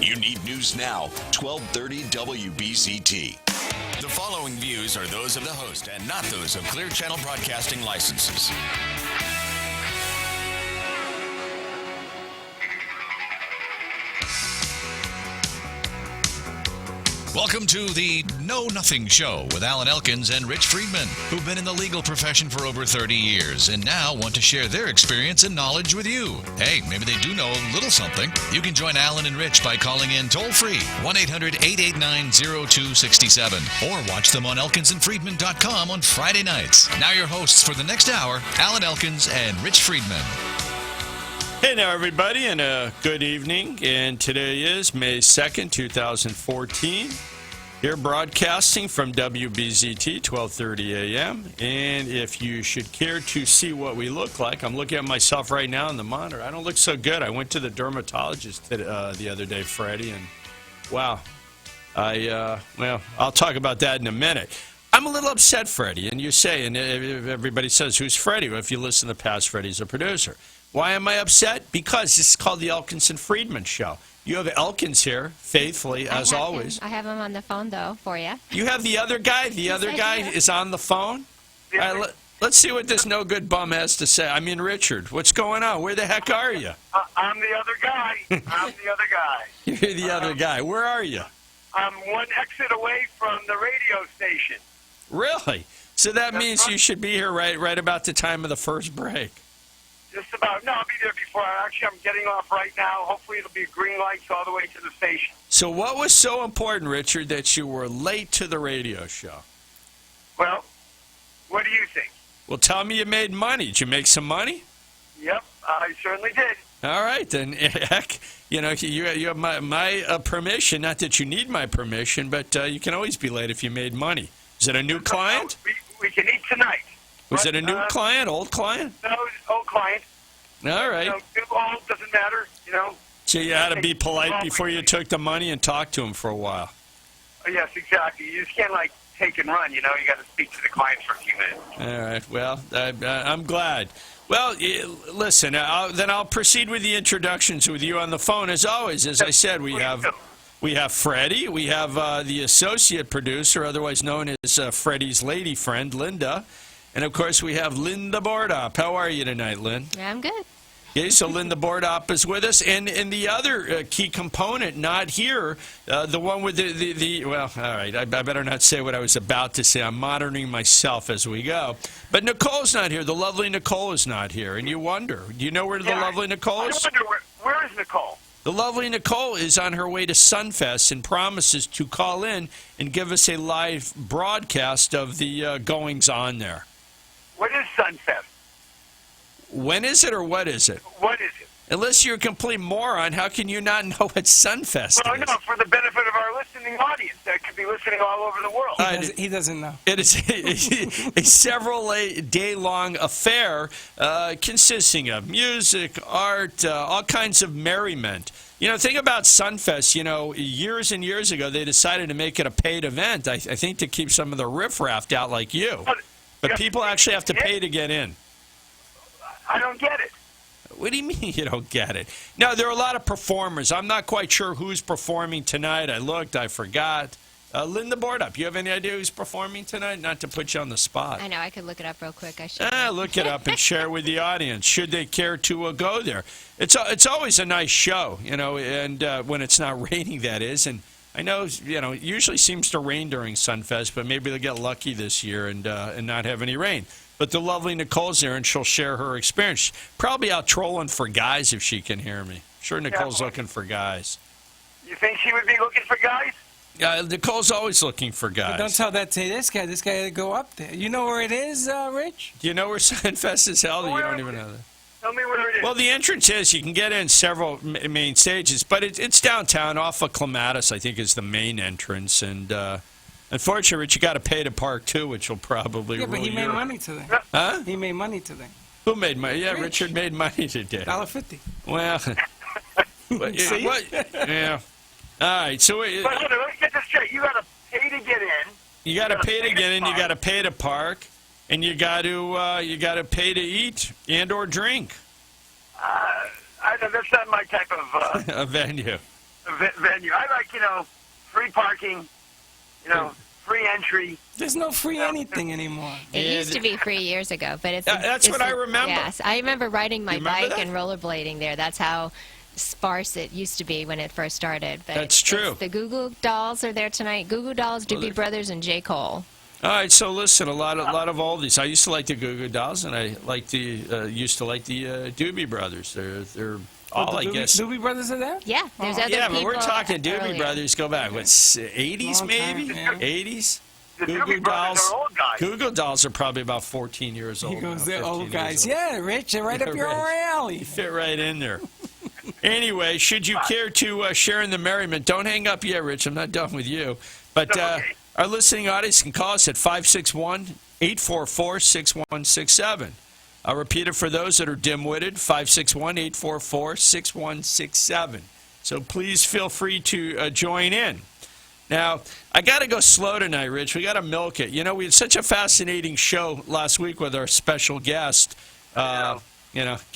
You need news now. 1230 WBCT. The following views are those of the host and not those of Clear Channel Broadcasting licenses. Welcome to the Know Nothing Show with Alan Elkins and Rich Friedman, who've been in the legal profession for over 30 years and now want to share their experience and knowledge with you. Hey, maybe they do know a little something. You can join Alan and Rich by calling in toll-free 1-800-889-0267 or watch them on elkinsandfriedman.com on Friday nights. Now your hosts for the next hour, Alan Elkins and Rich Friedman. Hey now, everybody, and good evening. And today is May 2nd, 2014. Here broadcasting from WBZT, 1230 a.m. And if you should care to see what we look like, I'm looking at myself right now on the monitor. I don't look so good. I went to the dermatologist the other day, Freddie, and wow. I'll talk about that in a minute. I'm a little upset, Freddie, and you say, and everybody says, who's Freddie? Well, if you listen to the past, Freddie's a producer. Why am I upset? Because this is called the Elkins and Friedman Show. You have Elkins here, faithfully, as always. I have him on the phone, though, for you. You have the other guy? The other guy is on the phone? All right, let's see what this no-good bum has to say. I mean, Richard, what's going on? Where the heck are you? I'm the other guy. You're the other guy. Where are you? I'm one exit away from the radio station. Really? So that means you should be here right about the time of the first break. Just about. No, I'll be there before. Actually, I'm getting off right now. Hopefully it'll be green lights all the way to the station. So what was so important, Richard, that you were late to the radio show? Well, what do you think? Well, tell me you made money. Did you make some money? Yep, I certainly did. All right, then, heck, you have my permission. Not that you need my permission, but you can always be late if you made money. Is it a new client? We can eat tonight. Was it a new client, old client? No, old client. All right. New, old, doesn't matter, So you had to be polite before you took the money and talked to him for a while. Oh, yes, exactly. You just can't, take and run, You got to speak to the client for a few minutes. All right. Well, I'm glad. Well, listen, then I'll proceed with the introductions with you on the phone. As always, as I said, we have Freddie. We have the associate producer, otherwise known as Freddie's lady friend, Linda. And, of course, we have Linda Bordop. How are you tonight, Lynn? I'm good. Okay, so Linda Bordop is with us. And the other key component not here, the one with well, all right, I better not say what I was about to say. I'm monitoring myself as we go. But Nicole's not here. The lovely Nicole is not here. And you wonder, do you know where the lovely Nicole is? I wonder, where is Nicole? The lovely Nicole is on her way to Sunfest and promises to call in and give us a live broadcast of the goings-on there. What is Sunfest? When is it or what is it? What is it? Unless you're a complete moron, how can you not know what Sunfest well, is? No, for the benefit of our listening audience that could be listening all over the world. He doesn't know. It is a several-day-long affair consisting of music, art, all kinds of merriment. Think about Sunfest. Years and years ago, they decided to make it a paid event, I think to keep some of the riffraff out like you. But people actually have to pay to get in. I don't get it. What do you mean you don't get it? No, there are a lot of performers. I'm not quite sure who's performing tonight. I looked. I forgot. Linda Bordop, you have any idea who's performing tonight? Not to put you on the spot. I know. I could look it up real quick. I should. Look it up and share with the audience, should they care to go there. It's always a nice show, and when it's not raining, that is. And I know, it usually seems to rain during Sunfest, but maybe they'll get lucky this year and not have any rain. But the lovely Nicole's there, and she'll share her experience. Probably out trolling for guys if she can hear me. I'm sure Nicole's looking for guys. You think she would be looking for guys? Nicole's always looking for guys. But don't tell that to this guy. This guy had to go up there. You know where it is, Rich? Do you know where Sunfest is held? You don't even know that. Tell me where it is. Well, the entrance is, you can get in several main stages, but it's downtown off of Clematis, I think, is the main entrance. And unfortunately, Rich, you got to pay to park, too, which will probably but he made money today. Huh? He made money today. Who made money? Yeah, Rich. Richard made money today. $1.50. Well, yeah. All right, so... But let's get this straight. You got to pay to get in. You got to pay to get in, you got to pay to park, and you got to pay to eat and or drink. That's not my type of a venue. venue. I like, free parking, free entry. There's no free anything anymore. It Yeah, used to be free years ago, but it's That's what I remember. Yes, I remember riding my You remember bike that? and rollerblading there. That's how sparse it used to be when it first started. But That's true. The Goo Goo Dolls are there tonight. Goo Goo Dolls, Doobie Brothers, and J. Cole. All right, so listen, a lot of oldies. I used to like the Goo Goo Dolls, and I used to like the Doobie Brothers. They're all, I guess. Doobie Brothers are there? Yeah, there's other Yeah, people. but we're talking Doobie earlier. Brothers. Go back, what, 80s Long maybe? time, yeah. 80s? The Goo Doobie Goo Brothers Dolls. are old guys. Goo Goo Dolls are probably about 14 years old. He goes, now, they're 15 old years guys. old. Yeah, Rich, they're right up your Rich. alley. Fit right in there. Anyway, should you care to share in the merriment, don't hang up yet, Rich. I'm not done with you. But Okay. our listening audience can call us at 561-844-6167. I'll repeat it for those that are dim-witted, 561-844-6167. So please feel free to join in. Now, I got to go slow tonight, Rich. We got to milk it. We had such a fascinating show last week with our special guest. Can't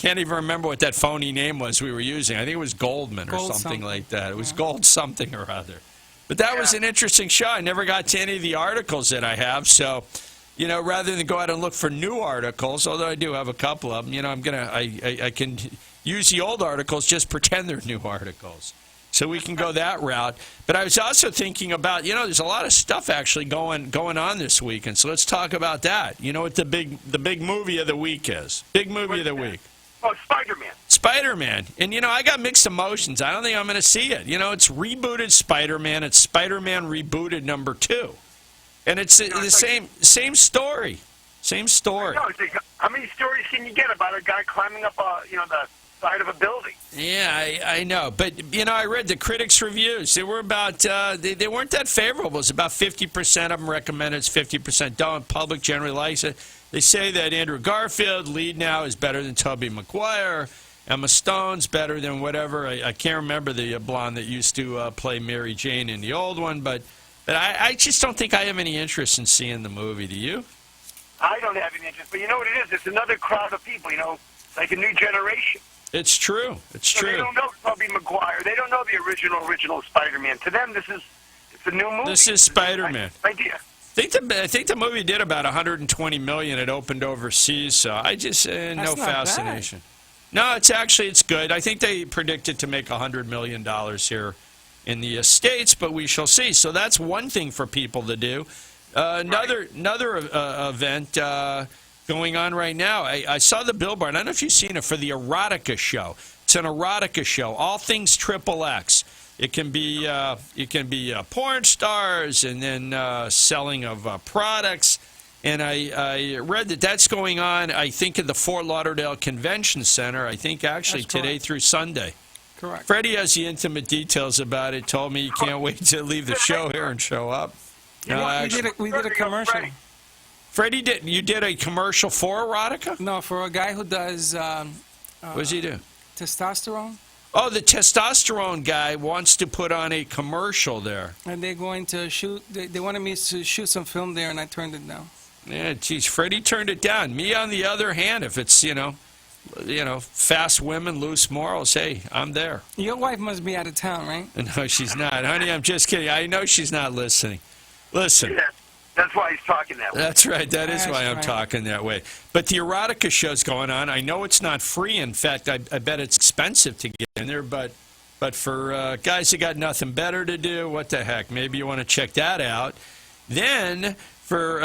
even remember what that phony name was we were using. I think it was Goldman or Gold something something. like that. It was Gold something or other. But that was an interesting show. I never got to any of the articles that I have. So, rather than go out and look for new articles, although I do have a couple of them, I can use the old articles, just pretend they're new articles. So we can go that route. But I was also thinking about, there's a lot of stuff actually going on this weekend. So let's talk about that. You know what the big movie of the week is? Big movie of the week. Oh, Spider-Man. Spider-Man. And, I got mixed emotions. I don't think I'm going to see it. It's rebooted Spider-Man. It's Spider-Man rebooted number 2. And it's the same story. Same story. No, it's like, how many stories can you get about a guy climbing up, the side of a building? Yeah, I know. But, I read the critics' reviews. They were about, they weren't that favorable. It's about 50% of them recommend it. It's 50% don't. Public generally likes it. They say that Andrew Garfield, lead now, is better than Tobey Maguire. Emma Stone's better than whatever. I can't remember the blonde that used to play Mary Jane in the old one. But I just don't think I have any interest in seeing the movie. Do you? I don't have any interest. But you know what it is? It's another crowd of people, like a new generation. It's true. It's So true. they don't know Tobey Maguire. They don't know the original Spider-Man. To them, it's a new movie. This is Spider-Man. Idea. I think the movie did about $120 million. It opened overseas, so I just no not fascination. No, it's good. I think they predicted to make $100 million here in the States, but we shall see. So that's one thing for people to do. Another event going on right now. I saw the billboard. I don't know if you've seen it for the Erotica show. It's an Erotica show. All things XXX. It can be porn stars and then selling of products. And I read that that's going on, I think, at the Fort Lauderdale Convention Center, I think actually That's today correct. through Sunday. Correct. Freddie has the intimate details about it. Told me he can't wait to leave the show here and show up. No, actually, We did a commercial. Freddie, you did a commercial for Erotica? No, for a guy who does What does he do? testosterone, Oh, the testosterone guy wants to put on a commercial there. and they're going to shoot. They wanted me to shoot some film there, and I turned it down. Yeah, geez, Freddie turned it down. Me, on the other hand, if it's, fast women, loose morals, hey, I'm there. Your wife must be out of town, right? No, she's not. Honey, I'm just kidding. I know she's not listening. Listen. Yeah, that's why he's talking that way. That's right. That is That's why I'm right. talking that way. But the Erotica show's going on. I know it's not free. In fact, I bet it's expensive to get in there. But for guys that got nothing better to do, what the heck? Maybe you want to check that out. Then for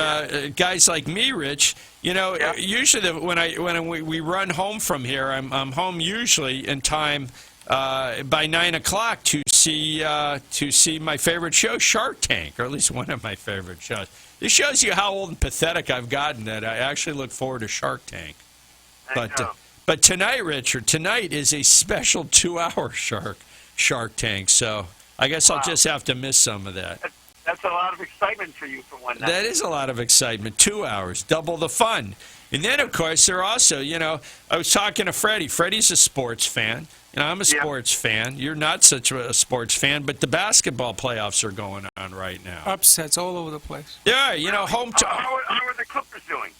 guys like me, Rich, usually when we run home from here, I'm home usually in time by 9 o'clock to see my favorite show, Shark Tank, or at least one of my favorite shows. This shows you how old and pathetic I've gotten that I actually look forward to Shark Tank. But tonight, Richard, is a special 2-hour Shark Tank. So I guess I'll just have to miss some of that. That's a lot of excitement for you for one night. That is a lot of excitement. 2 hours, double the fun. And then, of course, they're also, I was talking to Freddie. Freddie's a sports fan. I'm a sports fan. You're not such a sports fan, but the basketball playoffs are going on right now. Upsets all over the place. Yeah, home to How are the Clippers doing?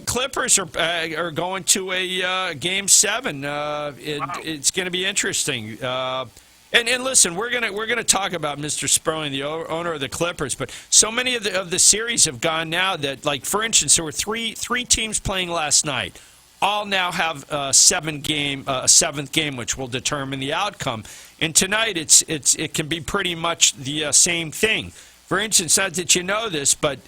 Clippers are going to a Game 7. It's going to be interesting. And listen, we're gonna talk about Mr. Sperling, the owner of the Clippers, but so many of the series have gone now that, like, for instance, there were three teams playing last night. All now have a seventh game, which will determine the outcome. And tonight, it can be pretty much the same thing. For instance, not that you know this, but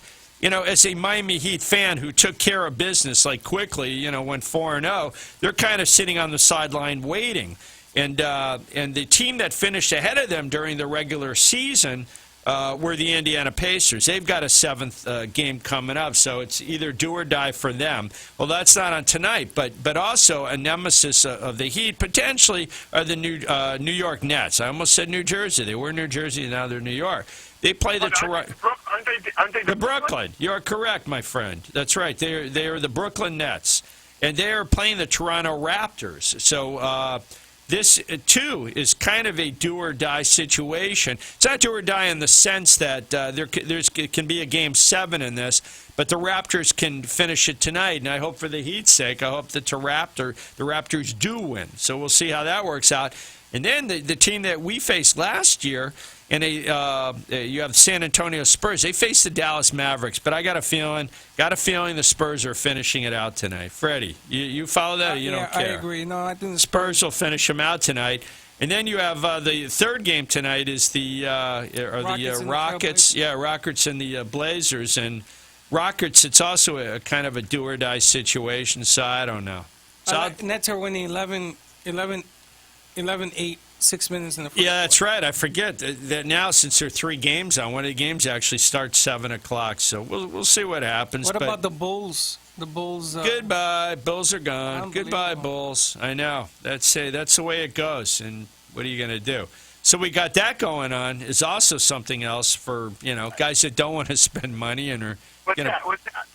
as a Miami Heat fan who took care of business like quickly, went 4-0, they're kind of sitting on the sideline waiting. And the team that finished ahead of them during the regular season were the Indiana Pacers. They've got a seventh game coming up, so it's either do or die for them. Well, that's not on tonight, but also a nemesis of the Heat potentially are the New York Nets. I almost said New Jersey. They were New Jersey, now they're New York. They play the Toronto. Aren't they the Brooklyn? You're correct, my friend. That's right. They are the Brooklyn Nets, and they are playing the Toronto Raptors. So. This, too, is kind of a do-or-die situation. It's not do-or-die in the sense that there can be a Game 7 in this, but the Raptors can finish it tonight. And I hope for the Heat's sake, I hope that the Raptors do win. So we'll see how that works out. And then the team that we faced last year, and you have San Antonio Spurs. They faced the Dallas Mavericks, but I got a feeling the Spurs are finishing it out tonight. Freddie, you follow that? Or you don't care? I agree. No, I think the Spurs will finish them out tonight. And then you have the third game tonight is the Rockets. Yeah, Rockets and the Blazers. And Rockets, it's also a kind of a do-or-die situation, so I don't know. So Nets are winning 11-8, 6 minutes in the first yeah, that's quarter. right. I forget that now, since there are 3 games on, one of the games actually starts 7 o'clock. So we'll see what happens. What about the Bulls? The Bulls. Goodbye. Bulls are gone. Goodbye, Unbelievable. Bulls. I know. That's the way it goes. And what are you going to do? So we got that going on. Is also something else for guys that don't want to spend money and are. What's that?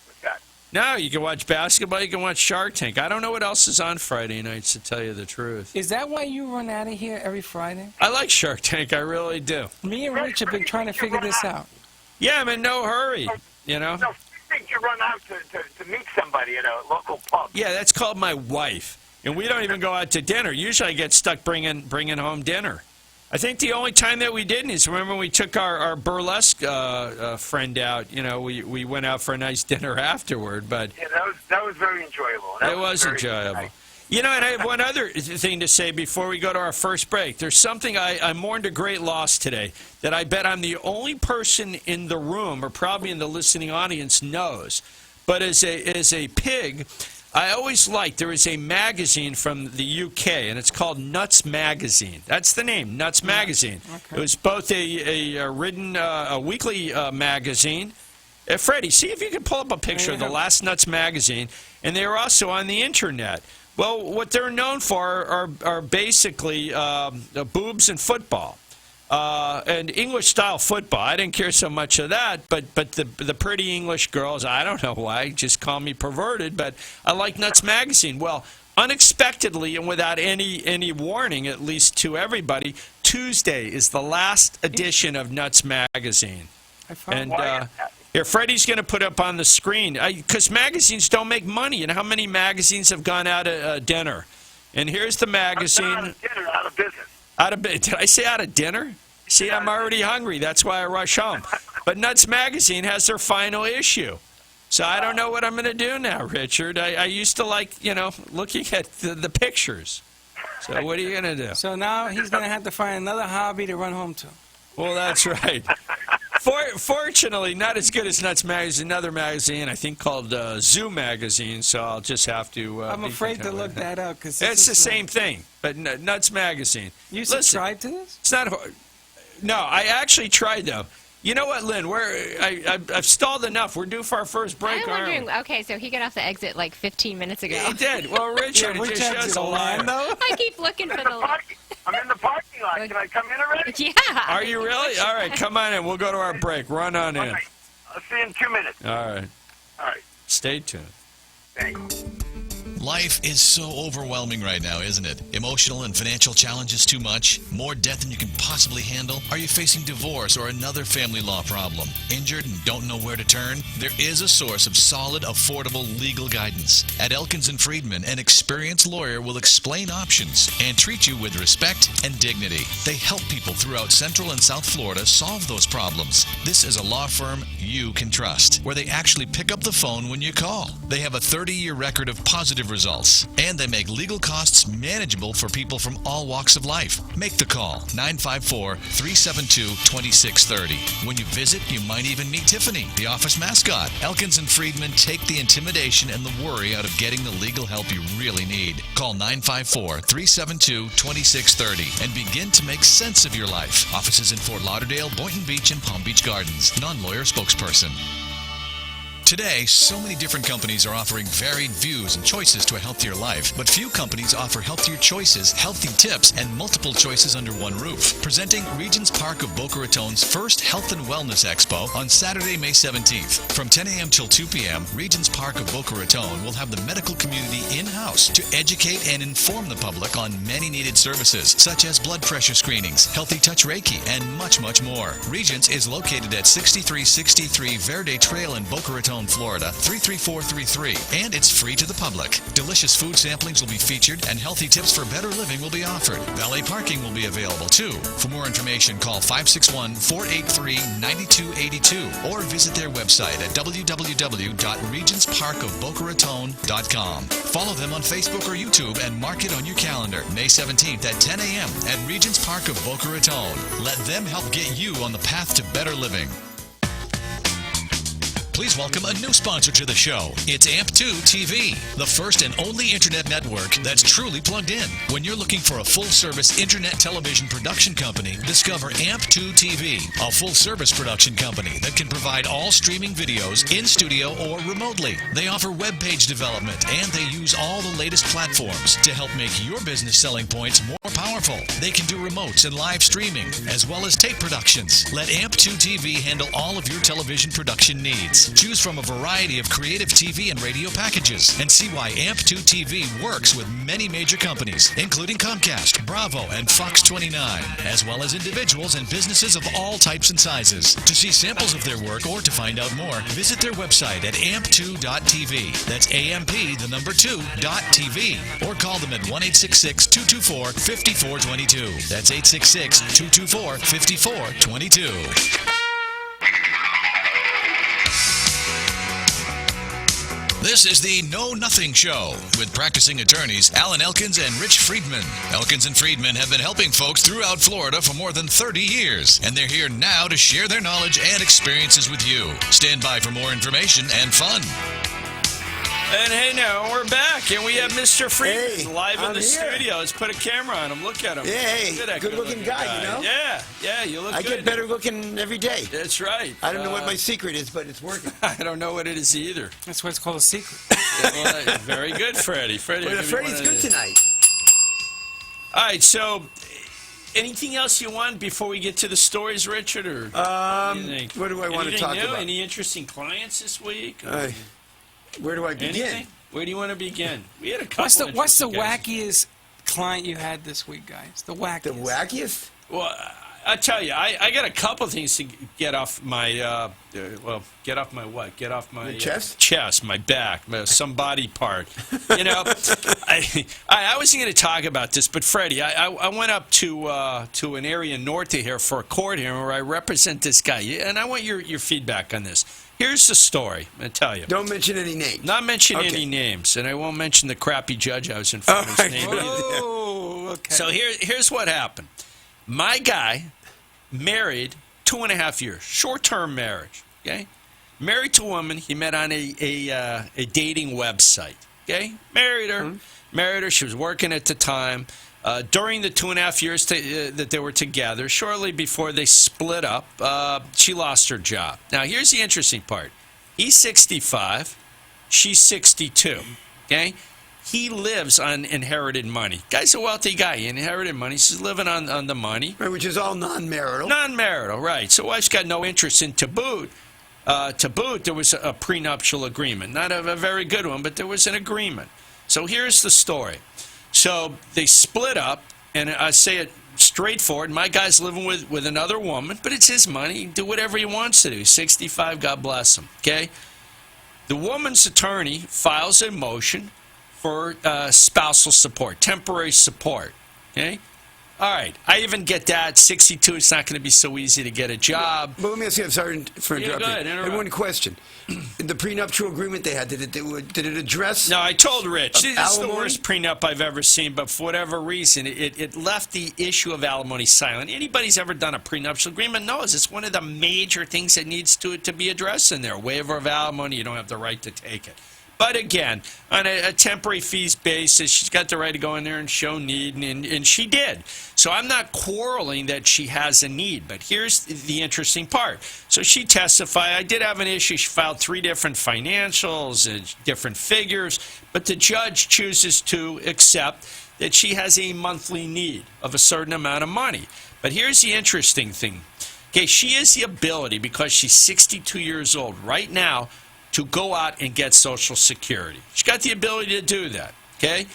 No, you can watch basketball. You can watch Shark Tank. I don't know what else is on Friday nights, to tell you the truth. Is that why you run out of here every Friday? I like Shark Tank. I really do. Me and Rich have been trying to figure this out. Yeah, I'm in no hurry. No, I think you run out to meet somebody at a local pub. Yeah, that's called my wife. And we don't even go out to dinner. Usually I get stuck bringing home dinner. I think the only time that we didn't is remember when we took our burlesque friend out. We went out for a nice dinner afterward. But yeah, that was very enjoyable. It was enjoyable. Nice. And I have one other thing to say before we go to our first break. There's something I mourned a great loss today that I bet I'm the only person in the room, or probably in the listening audience, knows. But as a pig, I always liked, there is a magazine from the UK, and it's called Nuts Magazine. That's the name, Nuts Magazine. Okay. It was both a weekly magazine. Freddie, see if you can pull up a picture of the last Nuts Magazine. And they were also on the Internet. Well, what they're known for are basically boobs and football. And English-style football. I didn't care so much of that, but the pretty English girls, I don't know why, just call me perverted, but I like Nuts Magazine. Well, unexpectedly and without any warning, at least to everybody, Tuesday is the last edition of Nuts Magazine. And here, Freddie's going to put up on the screen, because magazines don't make money. You know how many magazines have gone out of dinner? And here's the magazine. Out of dinner, out of business. Did I say out of dinner? See, I'm already hungry. That's why I rush home. But Nuts Magazine has their final issue. So I don't know what I'm going to do now, Richard. I used to like, looking at the pictures. So what are you going to do? So now he's going to have to find another hobby to run home to. Well, that's right. Fortunately, not as good as Nuts Magazine. Another magazine, I think, called Zoo Magazine. So I'll just have to. I'm afraid to look that up because it's the same thing. But Nuts Magazine. You subscribe to this? It's not hard. No, I actually tried though. You know what, Lynn? I've stalled enough. We're due for our first break. I'm wondering. Okay, so he got off the exit like 15 minutes ago. He did. Well, Richard, it just shows a lie. I keep looking for the. I'm in the parking lot. Can I come in already? Yeah. Are you really? All right, come on in. We'll go to our break. Run on in. Right. I'll see you in 2 minutes. All right. All right. Stay tuned. Thanks. Life is so overwhelming right now, isn't it? Emotional and financial challenges too much? More debt than you can possibly handle? Are you facing divorce or another family law problem? Injured and don't know where to turn? There is a source of solid, affordable legal guidance. At Elkins & Friedman, an experienced lawyer will explain options and treat you with respect and dignity. They help people throughout Central and South Florida solve those problems. This is a law firm you can trust, where they actually pick up the phone when you call. They have a 30-year record of positive results, and they make legal costs manageable for people from all walks of life. Make the call, 954-372-2630. When you visit, you might even meet Tiffany, the office mascot. Elkins & Friedman take the intimidation and the worry out of getting the legal help you really need. Call 954-372-2630 and begin to make sense of your life. Offices in Fort Lauderdale, Boynton Beach, and Palm Beach Gardens. Non-lawyer spokesperson. Today, so many different companies are offering varied views and choices to a healthier life, but few companies offer healthier choices, healthy tips, and multiple choices under one roof. Presenting Regions Park of Boca Raton's first Health and Wellness Expo on Saturday, May 17th. From 10 a.m. till 2 p.m., Regions Park of Boca Raton will have the medical community in-house to educate and inform the public on many needed services, such as blood pressure screenings, Healthy Touch Reiki, and much, much more. Regions is located at 6363 Verde Trail in Boca Raton, Florida, 33433, and it's free to the public. Delicious food samplings will be featured, and healthy tips for better living will be offered. Valet parking will be available too. For more information, call 561-483-9282 or visit their website at www.regionsparkofbocaraton.com. Follow them on Facebook or YouTube and mark it on your calendar. May 17th at 10 a.m. at Regions Park of Boca Raton. Let them help get you on the path to better living. Please welcome a new sponsor to the show. It's AMP2 TV, the first and only internet network that's truly plugged in. When you're looking for a full-service internet television production company, discover AMP2 TV, a full-service production company that can provide all streaming videos in studio or remotely. They offer web page development, and they use all the latest platforms to help make your business selling points more powerful. They can do remotes and live streaming, as well as tape productions. Let AMP2 TV handle all of your television production needs. Choose from a variety of creative TV and radio packages and see why AMP2 TV works with many major companies, including Comcast, Bravo, and Fox 29, as well as individuals and businesses of all types and sizes. To see samples of their work or to find out more, visit their website at amp2.tv. That's AMP2.tv. Or call them at 1-866-224-5422. That's 866-224-5422. This is the Know Nothing Show with practicing attorneys Alan Elkins and Rich Friedman. Elkins and Friedman have been helping folks throughout Florida for more than 30 years, and they're here now to share their knowledge and experiences with you. Stand by for more information and fun. And hey, now we're back, and we have Mr. Friedman live in the here. studio. Let's put a camera on him. Look at him. Hey, good-looking guy, you know? Yeah, you look I good. get better looking every day. That's right. I don't know what my secret is, but it's working. I don't know what it is either. That's why it's called a secret. Well, very good, Freddie. But Freddie's good tonight. All right, so anything else you want before we get to the stories, Richard? Or what do you think? What do I want to talk about? Any interesting clients this week? Where do I begin? Anything? Where do you want to begin? We had a couple. What's the guys. wackiest client you had this week, guys? The wackiest. The wackiest? Well, I tell you, I got a couple things to get off my. Get off my what? Get off my chest. Chest, my back, some body part. You know, I wasn't going to talk about this, but Freddie, I went up to an area north of here for a court hearing where I represent this guy, and I want your feedback on this. Here's the story. I'll tell you. Don't mention any names. Not mention any names, and I won't mention the crappy judge I was in front of his name either. Oh, okay. So here's what happened. My guy married 2.5 years, short-term marriage. Okay, married to a woman he met on a dating website. Okay, married her. She was working at the time. During the 2.5 years that they were together, shortly before they split up, she lost her job. Now, here's the interesting part. He's 65. She's 62. Okay? He lives on inherited money. Guy's a wealthy guy. He inherited money. He's living on the money. Right, which is all non-marital. Non-marital, right. So wife's got no interest in to boot. There was a prenuptial agreement. Not a very good one, but there was an agreement. So here's the story. So they split up, and I say it straightforward. My guy's living with another woman, but it's his money. He can do whatever he wants to do. He's 65, God bless him, okay? The woman's attorney files a motion for spousal support, temporary support, okay? All right, I even get that. 62, it's not going to be so easy to get a job. But let me ask you, I'm sorry for interrupting. go ahead, I have interrupt. one question. The prenuptial agreement they had, did it address? No, I told Rich, this is the alimony? worst prenup I've ever seen, but for whatever reason, it left the issue of alimony silent. Anybody's ever done a prenuptial agreement knows it's one of the major things that needs to be addressed in there. Waiver of alimony, you don't have the right to take it. But again, on a temporary fees basis, she's got the right to go in there and show need, and she did. So I'm not quarreling that she has a need, but here's the interesting part. So she testified. I did have an issue. She filed 3 different financials, different figures, but the judge chooses to accept that she has a monthly need of a certain amount of money. But here's the interesting thing. Okay, she has the ability, because she's 62 years old right now, to go out and get Social Security. She's got the ability to do that, okay?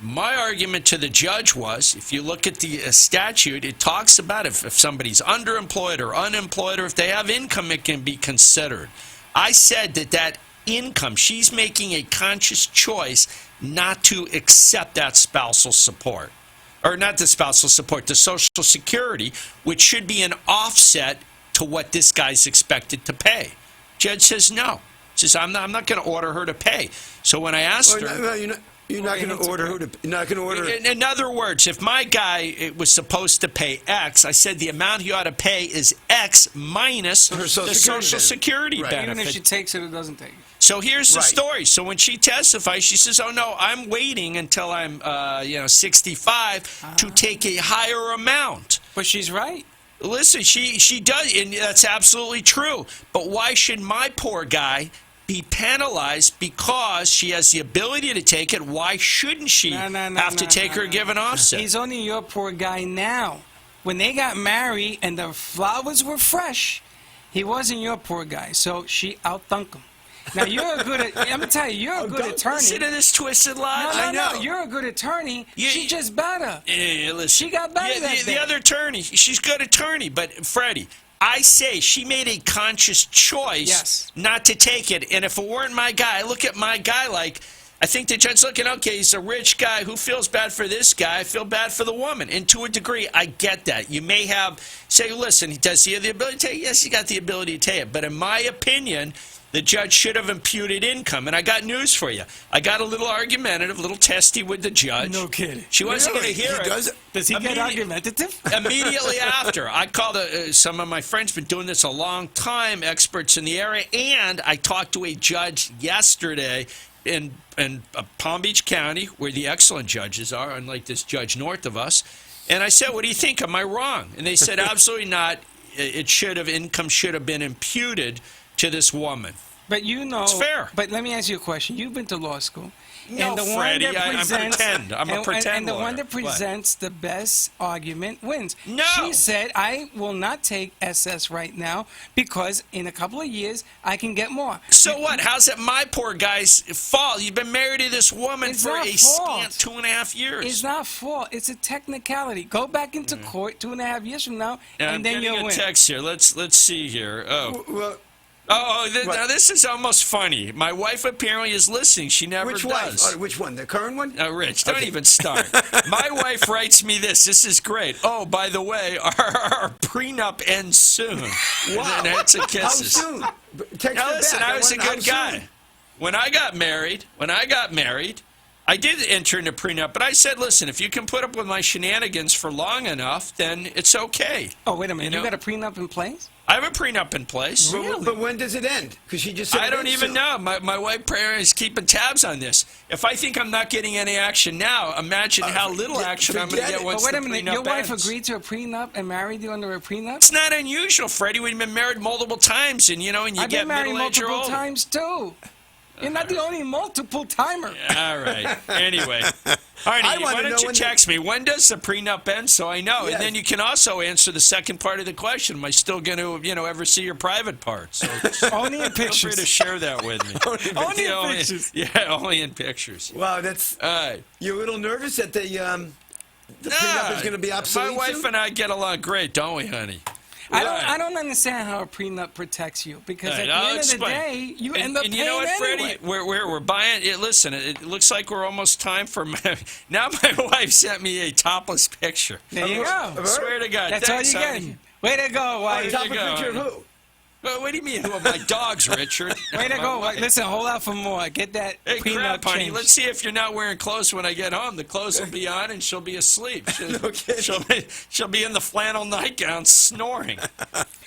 My argument to the judge was, if you look at the statute, it talks about if somebody's underemployed or unemployed, or if they have income, it can be considered. I said that income, she's making a conscious choice not to accept that spousal support. Or not the spousal support, the Social Security, which should be an offset to what this guy's expected to pay. Judge says no. Says I'm not going to order her to pay. So when I asked her, No, you're not going to order her to. You're not going to order. in other words, if my guy was supposed to pay X, I said the amount he ought to pay is X minus Her the Social Social Security Right. benefit. Even if she takes it or doesn't take it. So here's the Right. story. So when she testifies, she says, "Oh no, I'm waiting until I'm 65 to take a higher amount." But she's right. Listen, she does, and that's absolutely true. But why should my poor guy be penalized because she has the ability to take it? Why shouldn't she have to take her given offset? He's only your poor guy now. When they got married and the flowers were fresh, he wasn't your poor guy. So she outthunk him. Now you're a good. I'm gonna tell you, you're a good attorney. Listen to this twisted logic. No, I know. you're a good attorney. You- She just better. Listen. She got better that the day. other attorney, she's a good attorney, but Freddie, I say she made a conscious choice Yes. not to take it. And if it weren't my guy, I look at my guy like, I think the judge's looking, okay, he's a rich guy. Who feels bad for this guy? I feel bad for the woman. And to a degree, I get that. You may say, listen, does he have the ability to take it? Yes, he got the ability to take it. But in my opinion, the judge should have imputed income. And I got news for you. I got a little argumentative, a little testy with the judge. No kidding. She wasn't Really? going to hear He it. does? Does he get Immediate- argumentative? Immediately after, I called some of my friends, been doing this a long time, experts in the area, and I talked to a judge yesterday in Palm Beach County, where the excellent judges are, unlike this judge north of us. And I said, "What do you think? Am I wrong?" And they said, "Absolutely not. Income should have been imputed to this woman." But you know, It's fair. But let me ask you a question. You've been to law school. No, and the Freddie, one that I'm presents, pretend. I'm a and, pretend and the one lawyer. that What? presents the best argument wins. No. She said, I will not take SS right now because in a couple of years I can get more. So what? How's it my poor guy's fault? You've been married to this woman It's for not a fault. scant 2.5 years. It's not fault. It's a technicality. Go back into court 2.5 years from now, Now, and I'm then getting you'll a win. text here. Let's see here. Well, Now What? this is almost funny. My wife apparently is listening. She never which does. one? Which one? The current one? Rich, don't Okay. even start. My wife writes me this. This is great. Oh, by the way, our prenup ends soon. Wow. And that's a How kisses. soon? Text Now her listen, back. I was a How good soon? guy. When I got married, I did enter into prenup, but I said, listen, if you can put up with my shenanigans for long enough, then it's okay. Oh, wait a minute. You You, know- got a prenup in place? I have a prenup in place. But when does it end? Because she just said I it don't ends even soon. know. My wife prayer is keeping tabs on this. If I think I'm not getting any action now, imagine how little action I'm going to forget get it. once But wait the a minute. prenup Your wife ends. agreed to a prenup and married you under a prenup? It's not unusual, Freddie. We've been married multiple times, and you I've get been married middle-aged or multiple older. times too. You're not the only multiple timer. All right. Anyway. Arnie, I wanna why know don't you when text me? When does the prenup end so I know? Yes. And then you can also answer the second part of the question. Am I still going to, ever see your private parts? So Only in feel free pictures. to share that with me. Only in pictures. Yeah, only in pictures. Wow, that's. All right. You're a little nervous that the prenup is going to be obsolete. My wife soon? and I get along great, don't we, honey? I don't understand how a prenup protects you because All right, at the I'll end explain. of the day, you And- end up and paying you know what, anyway. Freddie? We're buying it. Listen, it looks like we're almost time for now. My wife sent me a topless picture. There you go. Of her? Swear to God. That's all thanks, you honey. get. Way to go, Oh, wife. top you of go, picture of honey. who? Well, what do you mean? Who are my dogs, Richard? Way to My go. wife. Listen, hold out for more. Get that Hey, prenup crap, honey. changed. Let's see if you're not wearing clothes when I get home. The clothes will be on, and she'll be asleep. She'll be in the flannel nightgown snoring.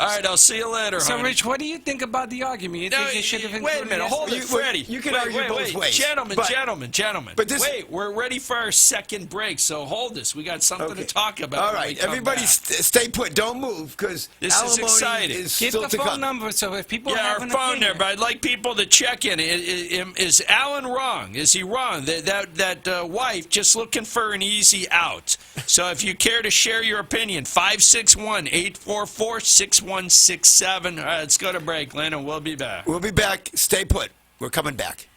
All right, I'll see you later, So, honey. Rich, what do you think about the argument? You think it should have wait a included minute. Hold it, You- Freddie. you can Wait, argue wait, both wait. ways, Gentlemen, but- gentlemen. but this- Wait, we're ready for our second break, so hold this. We got something Okay. to talk about. All when we right, come everybody back. stay put. Don't move because This is alimony exciting. is Give still the to phone come. number so if people Yeah, have our an phone opinion. there, but I'd like people to check in. Is Alan wrong? Is he wrong? That wife just looking for an easy out. So if you care to share your opinion, 561-844-6167. All right, let's go to break, Lynn, and we'll be back. We'll be back. Stay put. We're coming back.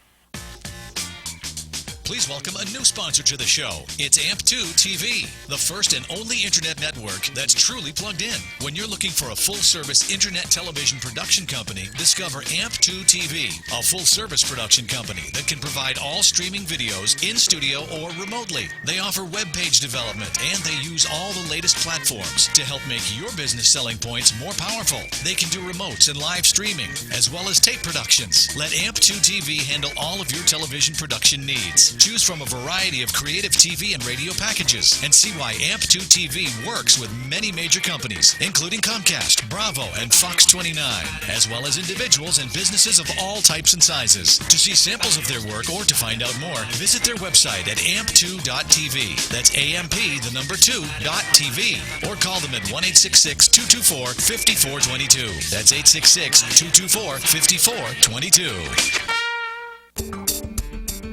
Please welcome a new sponsor to the show. It's AMP2 TV, the first and only internet network that's truly plugged in. When you're looking for a full-service internet television production company, discover AMP2 TV, a full-service production company that can provide all streaming videos in studio or remotely. They offer web page development, and they use all the latest platforms to help make your business selling points more powerful. They can do remotes and live streaming, as well as tape productions. Let AMP2 TV handle all of your television production needs. Choose from a variety of creative TV and radio packages and see why AMP2 TV works with many major companies, including Comcast, Bravo, and Fox 29, as well as individuals and businesses of all types and sizes. To see samples of their work or to find out more, visit their website at amp2.tv. That's AMP2.tv. Or call them at 1-866-224-5422. That's 866-224-5422.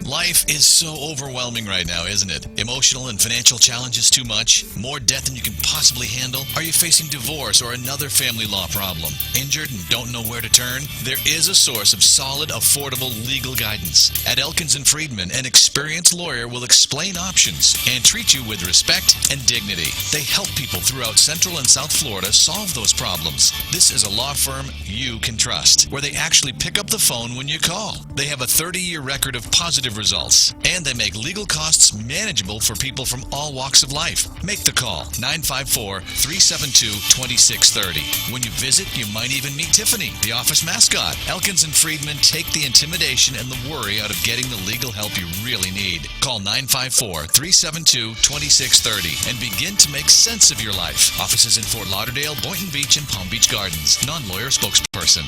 Life is so overwhelming right now, isn't it? Emotional and financial challenges too much? More debt than you can possibly handle? Are you facing divorce or another family law problem? Injured and don't know where to turn? There is a source of solid, affordable legal guidance. At Elkins & Friedman, an experienced lawyer will explain options and treat you with respect and dignity. They help people throughout Central and South Florida solve those problems. This is a law firm you can trust, where they actually pick up the phone when you call. They have a 30-year record of positive results, and they make legal costs manageable for people from all walks of life. Make the call, 954-372-2630. When you visit, you might even meet Tiffany, the office mascot. Elkins & Friedman take the intimidation and the worry out of getting the legal help you really need. Call 954-372-2630 and begin to make sense of your life. Offices in Fort Lauderdale, Boynton Beach, and Palm Beach Gardens. Non-lawyer spokesperson.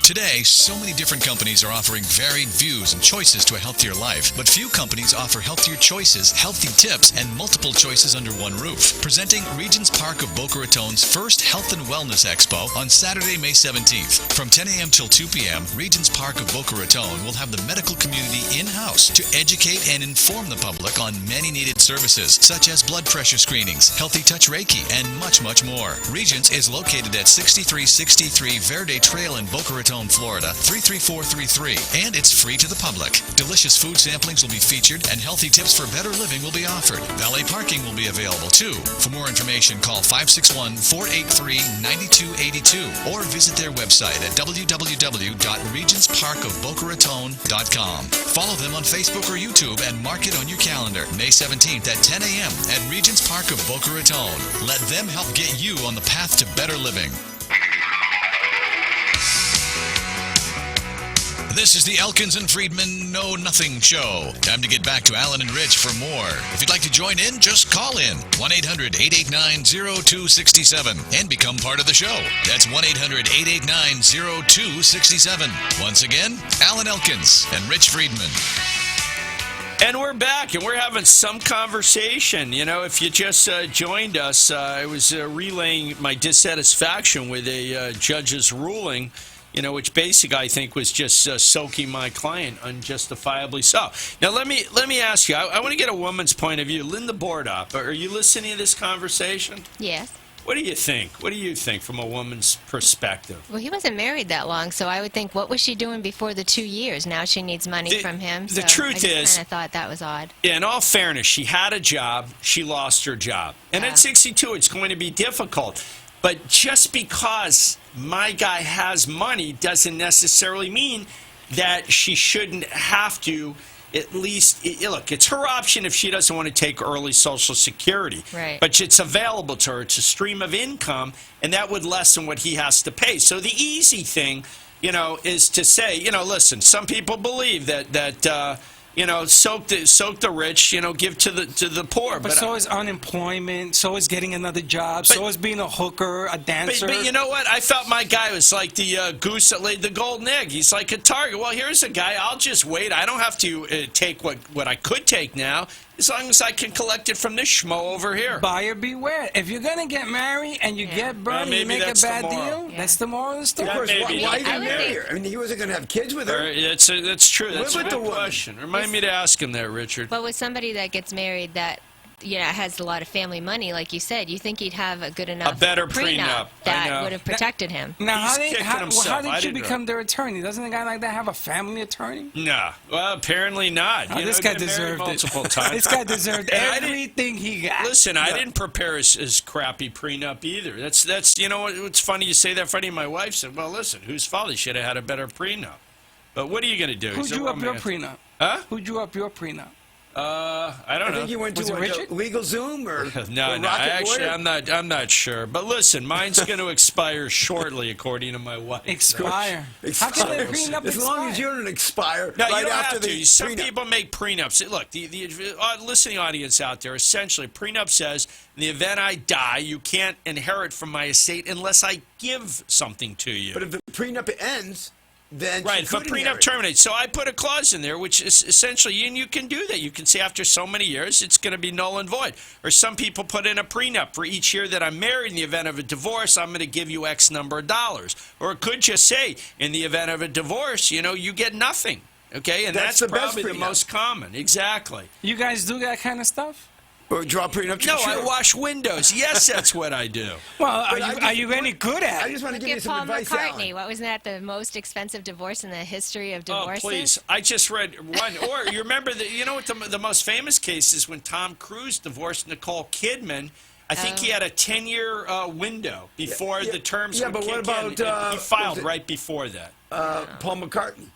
Today, so many different companies are offering varied views and choices to a healthier life, but few companies offer healthier choices, healthy tips, and multiple choices under one roof. Presenting Regions Park of Boca Raton's first Health and Wellness Expo on Saturday, May 17th. From 10 a.m. till 2 p.m., Regions Park of Boca Raton will have the medical community in-house to educate and inform the public on many needed services, such as blood pressure screenings, Healthy Touch Reiki, and much, much more. Regions is located at 6363 Verde Trail in Boca Raton, Florida, 33433, and it's free to the public. Delicious food samplings will be featured, and healthy tips for better living will be offered. Valet parking will be available too. For more information, call 561-483-9282 or visit their website at www.regentsparkofbocaraton.com. Follow them on Facebook or YouTube and mark it on your calendar. May 17th at 10 a.m. at Regions Park of Boca Raton. Let them help get you on the path to better living. This is the Elkins & Friedman Know Nothing Show. Time to get back to Alan and Rich for more. If you'd like to join in, just call in 1-800-889-0267 and become part of the show. That's 1-800-889-0267. Once again, Alan Elkins and Rich Friedman. And we're back, and we're having some conversation. You know, if you just joined us, I was relaying my dissatisfaction with a judge's ruling which basically I think was just soaking my client unjustifiably so. Now let me ask you. I want to get a woman's point of view. Linda Bordup, are you listening to this conversation? Yes. What do you think? What do you think from a woman's perspective? Well, he wasn't married that long, so I would think, what was she doing before the 2 years? Now she needs money from him. The so truth I is, kind of thought that was odd. in all fairness, she had a job. She lost her job. And at 62, it's going to be difficult. But just because my guy has money doesn't necessarily mean that she shouldn't have to at least, look, it's her option if she doesn't want to take early Social Security. Right. But it's available to her. It's a stream of income, and that would lessen what he has to pay. So the easy thing, is to say, listen, some people believe that soak the rich, give to the poor. But so is unemployment, so is getting another job, so is being a hooker, a dancer. But you know what? I felt my guy was like the goose that laid the golden egg. He's like a target. Well, here's a guy. I'll just wait. I don't have to take what I could take now, as long as I can collect it from this schmo over here. Buyer beware. If you're going to get married and you get burned and you make a bad deal, that's the moral of the story. Of course, maybe. why did I he would marry think- her? I mean, he wasn't going to have kids with her. That's true. That's Live a with good the woman. question. Remind me to ask him that, Richard. But with somebody that gets married that has a lot of family money, like you said, you think he'd have a good enough better prenup. I know. that would have protected him. Now, He's how kicking himself. how I did you didn't know. become their attorney? Doesn't a guy like that have a family attorney? No. Well, apparently not. Oh, this guy he's been married deserved it. multiple times. This guy deserved And I didn't- everything he got. Listen, I didn't prepare his crappy prenup either. That's what's funny you say that, Freddie. My wife said, well, listen, whose fault? He should have had a better prenup. But what are you going to do? Who He's a drew up your romantic. prenup? Huh? Who drew up your prenup? I don't I know. think you went Was to it Richard? LegalZoom or No, or no. Rocket Actually, Lawyer? I'm not sure. But listen, mine's going to expire shortly, according to my wife. Expire. How can their prenup As long as expire? you don't expire No, right you don't after have the to. Some prenup. people make prenups. Look, the listening audience out there, essentially, prenup says, in the event I die, you can't inherit from my estate unless I give something to you. But if the prenup ends, then Right, she if a could prenup inherit. terminates. So I put a clause in there, which is essentially, and you can do that. You can say after so many years, it's going to be null and void. Or some people put in a prenup for each year that I'm married. In the event of a divorce, I'm going to give you X number of dollars. Or it could just say, in the event of a divorce, you get nothing. Okay, and That's that's the best probably the prenup. most common. Exactly. You guys do that kind of stuff? Or draw prenup. No, sure. I wash windows. Yes, that's what I do. Well, But are you any good at I it? just want to Look give you at some Paul advice, McCartney. Alan. What was that? The most expensive divorce in the history of divorces? Oh, please. I just read one. Or you remember, what the most famous case is when Tom Cruise divorced Nicole Kidman. I think he had a 10-year window before the terms yeah, would but kick what about, in. And he filed was it- right before that. Paul McCartney.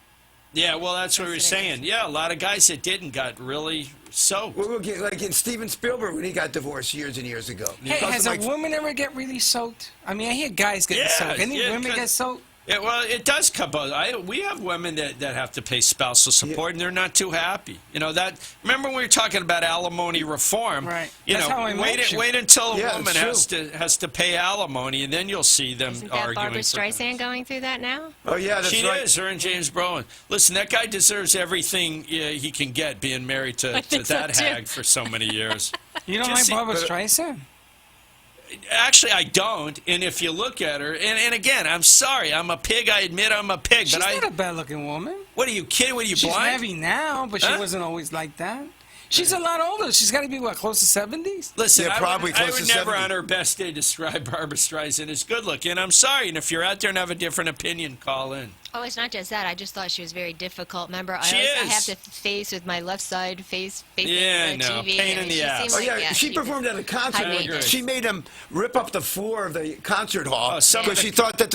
Yeah, well, that's what we were That's what it saying. Yeah, a lot of guys that didn't got really soaked. Well, like in Steven Spielberg when he got divorced years and years ago. Hey, Cost has him a like- woman ever get really soaked? I mean, I hear guys getting Yeah, soaked. Any yeah, women 'cause- get soaked? Yeah, well, it does come out. We have women that have to pay spousal support, and they're not too happy. That. Remember when we were talking about alimony reform? Right. That's how I met you. wait until a Yeah, woman it's has to pay alimony, and then you'll see them Isn't that arguing. Barbara for Streisand things. going through that now? Oh, yeah, that's She right. is, her and James Brolin. Listen, that guy deserves everything he can get being married to think so, that too. hag for so many years. You don't Just like Barbara but- Streisand? Actually, I don't. And if you look at her, and again, I'm sorry, I'm a pig. I admit I'm a pig. She's but not a bad-looking woman. what are you kidding? What are you She's blind? heavy now, but she Huh? wasn't always like that. She's a lot older. She's got to be, what, close to 70s? Listen, Yeah, probably I close would to never 70. on her best day describe Barbara Streisand as good looking. I'm sorry, and if you're out there and have a different opinion, call in. Oh, it's not just that. I just thought she was very difficult. Remember, I She have is. to face with my left side facing Yeah, the no, TV. pain in the she ass. seemed Oh, like, yeah, she performed at a concert. high maintenance. She made him rip up the floor of the concert hall Oh, some of because the- she thought that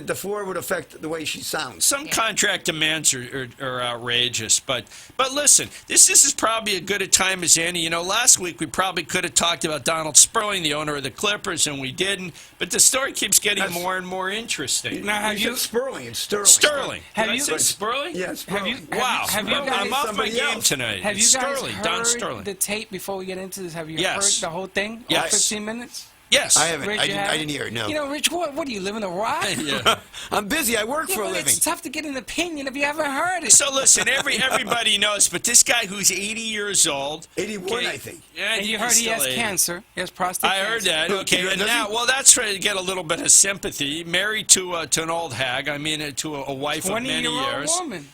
the floor would affect the way she sounds. Some contract demands are outrageous, but listen, this is probably as good a time as any. Last week we probably could have talked about Donald Sterling, the owner of the Clippers, and we didn't. But the story keeps getting That's- more and more interesting. Now, have You you... said Sperling. It's Sterling. Sterling. Have Did I you- say Sperling? Yeah, Have Sperling. you, Wow, have you I'm guys, off my somebody game else. tonight. have you It's guys Sterling, Don heard Sterling. the tape before we get into this? Have you Yes. heard the whole thing? All Yes. 15 minutes? Yes. I haven't. Rich, I you didn't, have I it? didn't hear it, no. You know, Rich, what do you live in a rock? Yeah. I'm busy. I work Yeah, for a but living. it's tough to get an opinion if you haven't heard it. So listen, everybody knows, but this guy who's 80 years old, 81, okay, I think. Yeah, and you heard he still has 80. cancer. He has prostate I cancer. heard that. Okay, Does and he? now, well, that's trying to get a little bit of sympathy. Married to an old hag. I mean, to a wife of many 20-year-old years. woman.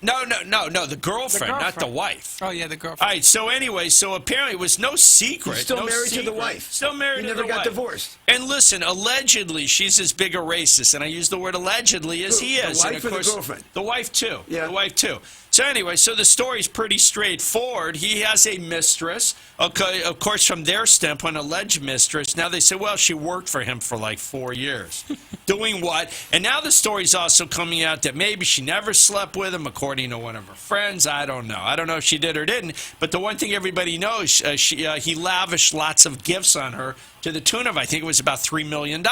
No, the girlfriend, not the girlfriend. wife. Oh, yeah, the girlfriend. All right. So anyway, so apparently it was no secret. He's still no married to the secret. wife. Still married He to never the got wife. divorced. And listen, allegedly, she's as big a racist, and I use the word allegedly as Who, he the is. wife and of or the course, girlfriend? The wife too. Yeah. The wife too. So anyway, so the story's pretty straightforward. He has a mistress. Okay, of course, from their standpoint, alleged mistress. Now they say, well, she worked for him for like 4 years. Doing what? And now the story's also coming out that maybe she never slept with him, according to one of her friends. I don't know. I don't know if she did or didn't. But the one thing everybody knows, he lavished lots of gifts on her to the tune of, I think it was about $3 million.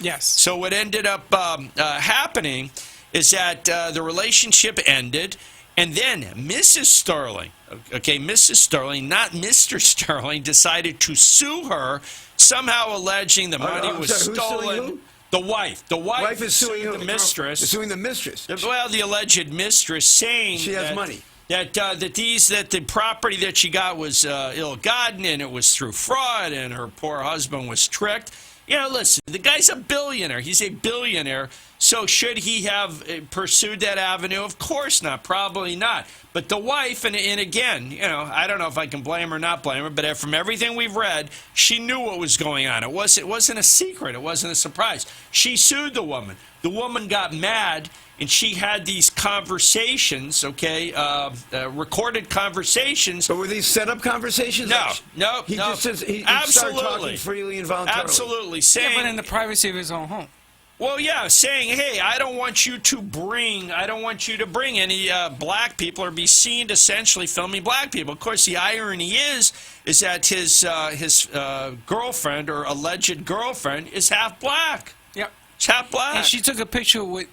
Yes. So what ended up happening is that the relationship ended. And then Mrs. Sterling, Mrs. Sterling, not Mr. Sterling, decided to sue her, somehow alleging the money was sorry, who's suing stolen. who? The wife. The wife Wife is suing sued who? the mistress. Is suing the mistress. Well, the alleged mistress saying She has that, money. That the property that she got was ill-gotten and it was through fraud and her poor husband was tricked. You know, listen, the guy's a billionaire. He's a billionaire. So should he have pursued that avenue? Of course not. Probably not. But the wife, and again, you know, I don't know if I can blame her or not blame her, but from everything we've read, she knew what was going on. It wasn't a secret. It wasn't a surprise. She sued the woman. The woman got mad, and she had these conversations, recorded conversations. But were these set-up conversations? No. He just says he Absolutely. started talking freely and voluntarily. Absolutely. Yeah, Saying, but in the privacy of his own home. well, yeah, saying, hey, I don't want you to bring any black people or be seen essentially filming black people. Of course, the irony is that his girlfriend or alleged girlfriend is half black. Yep. Half black. And she took a picture with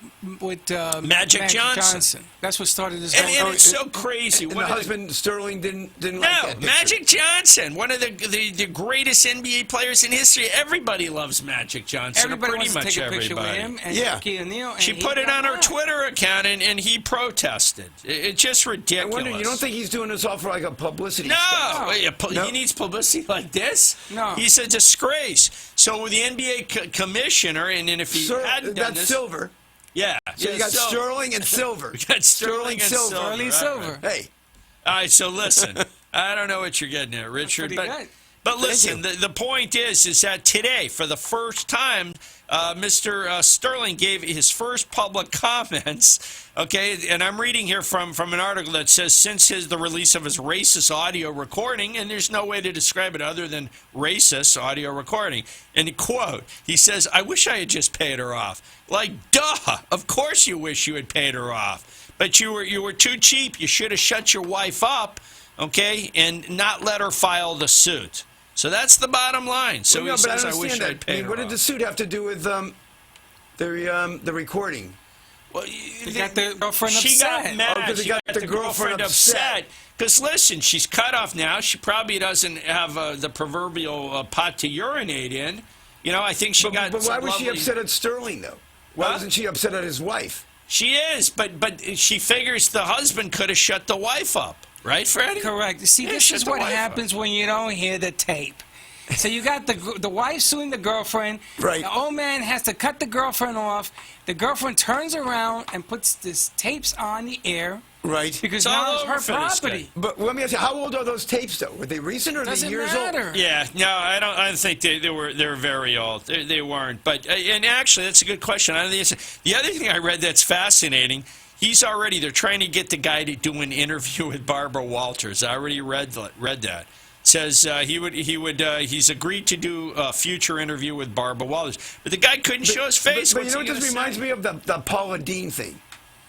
Magic Johnson. That's what started this And whole. it's so crazy. And One the of husband, Sterling, didn't like No, that picture. Magic Johnson, one of the greatest NBA players in history. Everybody loves Magic Johnson. Everybody pretty wants to much take a picture with everybody. him and Yeah. Shaquille O'Neal. and She he put it got on her mad. Twitter account, and he protested. It's just I ridiculous. wonder, you don't think he's doing this all for like a publicity No, stunt? he needs publicity like this. No. He's a disgrace. So with the NBA commissioner, and if he hadn't done That's this, Silver. yeah. So you got Sterling and Silver. We got Sterling and Silver. Sterling Right, Silver. right. Hey, All right, so listen, I don't know what you're getting at, Richard, pretty good. but listen, you. the point is that today, for the first time, Mr. Sterling gave his first public comments. Okay, and I'm reading here from an article that says since the release of his racist audio recording, and there's no way to describe it other than racist audio recording. And quote, he says, "I wish I had just paid her off." Like, duh! Of course you wish you had paid her off, but you were too cheap. You should have shut your wife up, okay, and not let her file the suit. So that's the bottom line. So well, no, he but I says, don't "I wish understand I'd that. paid I mean, her what did off." the suit have to do with the recording? Well, He got the girlfriend she upset. got mad. Oh, 'cause he She got got the the girlfriend girlfriend upset. Because listen, she's cut off now. She probably doesn't have the proverbial pot to urinate in. You know, I think she got. But why some was she lovely- upset at Sterling though? Why Huh? wasn't she upset at his wife? She is, but she figures the husband could have shut the wife up, right, Freddie? Correct. See, Yeah, this shut is the what wife up. happens when you don't hear the tape. So you got the wife suing the girlfriend. Right. The old man has to cut the girlfriend off. The girlfriend turns around and puts this tapes on the air Right. because It's all now it's over her for this guy. property. But let me ask you, how old are those tapes though? Were they recent or are they Doesn't years matter. old? Yeah, no, I don't think they were very old. They weren't. But and actually, that's a good question. I don't think the other thing I read that's fascinating. They're trying to get the guy to do an interview with Barbara Walters. I already read that. Says he's agreed to do a future interview with Barbara Walters, but the guy couldn't show his face. But you What's know he what this gonna reminds say? me of? The Paula Dean thing.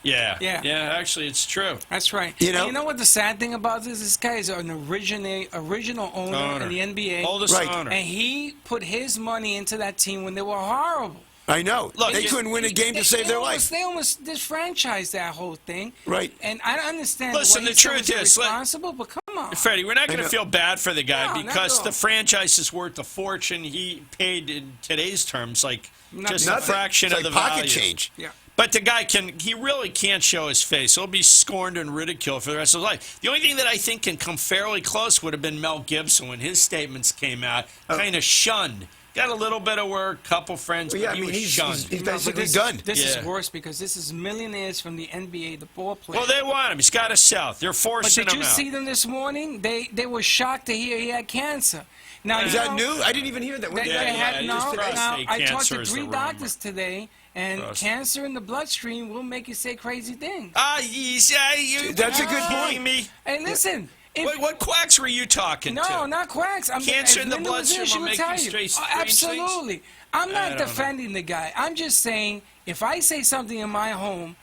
Yeah. Yeah. Actually, it's true. That's right. You know- And you know what the sad thing about this? This guy is an original owner in the NBA. Oldest Right. owner. And he put his money into that team when they were horrible. I know. Look, they couldn't win a game to save their life. They almost disfranchised that whole thing. Right. And I don't understand. Listen, why the truth is, responsible, but come on. Freddie, we're not going to feel bad for the guy No, not because at all. the franchise is worth a fortune. He paid in today's terms like just a Nothing. fraction It's of the like pocket value. change. Yeah. But the guy he really can't show his face. He'll be scorned and ridiculed for the rest of his life. The only thing that I think can come fairly close would have been Mel Gibson when his statements came out, kind of shunned. Got a little bit of work, couple friends, Well, yeah, but he I mean, was shunned. he's No, but basically this, done. This Yeah. is worse because this is millionaires from the NBA, the ball players. Well, they want him. He's got to sell. They're But forcing did him you out. see them this morning? They were shocked to hear he had cancer. Now Is you that know, new? I didn't even hear that. When They, did they that- had it no. used to Now, say I talked cancer to is the 3 rumor. doctors today, and Trust. cancer in the bloodstream will make you say crazy things. That's a good kidding point. me. Hey, listen. If, What quacks were you talking to? no, not quacks. Cancer if in the Linda was here, bloodstream she will would make tell you you. say strange Absolutely. I'm I not don't know. defending the guy. I'm just saying if I say something in my home,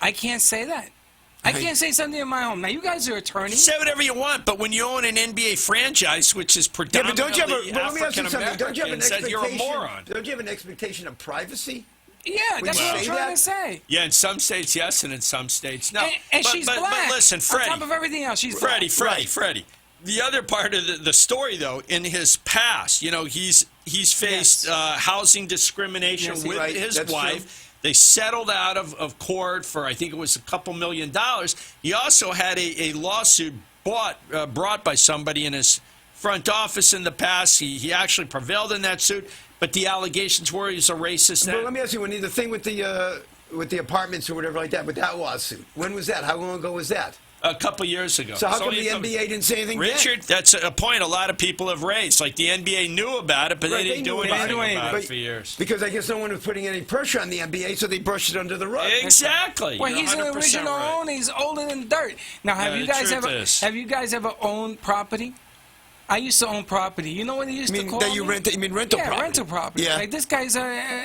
I can't say that. I can't say something in my home. Now, you guys are attorneys. Say whatever you want, but when you own an NBA franchise, which is Yeah, but predominantly don't you have a? But let me ask you African something. Don't you have an Americans, that you're a expectation? moron. Don't you have an expectation of privacy? Yeah, that's you what I'm say trying that? to say. Yeah, in some states, yes, and in some states, no. And but, she's but, black. But listen, On Freddie. top of everything else, she's Freddie, black. Freddie. The other part of the story, though, in his past, he's faced Yes. housing discrimination Yes, with right. his That's wife. true. They settled out of court for, I think it was a couple $1 million. He also had a lawsuit brought by somebody in his front office in the past. He actually prevailed in that suit, but the allegations were he's a racist. But let me ask you, when the thing with the apartments or whatever like that, with that lawsuit, when was that? How long ago was that? A couple years ago. So how It's come only the a couple- NBA didn't say anything then? Richard, that's a point a lot of people have raised. Like the NBA knew about it, but Right, they didn't do knew anything it. about But- it for years. Because I guess no one was putting any pressure on the NBA, so they brushed it under the rug. Exactly. Well, You're he's an 100% original right. owner. He's older than dirt. Now, Yeah, the truth is. have you guys ever owned property? I used to own property. You know what he used You to mean call that you me? rent? You mean rental Yeah, property? rental property. Yeah. Like this guy's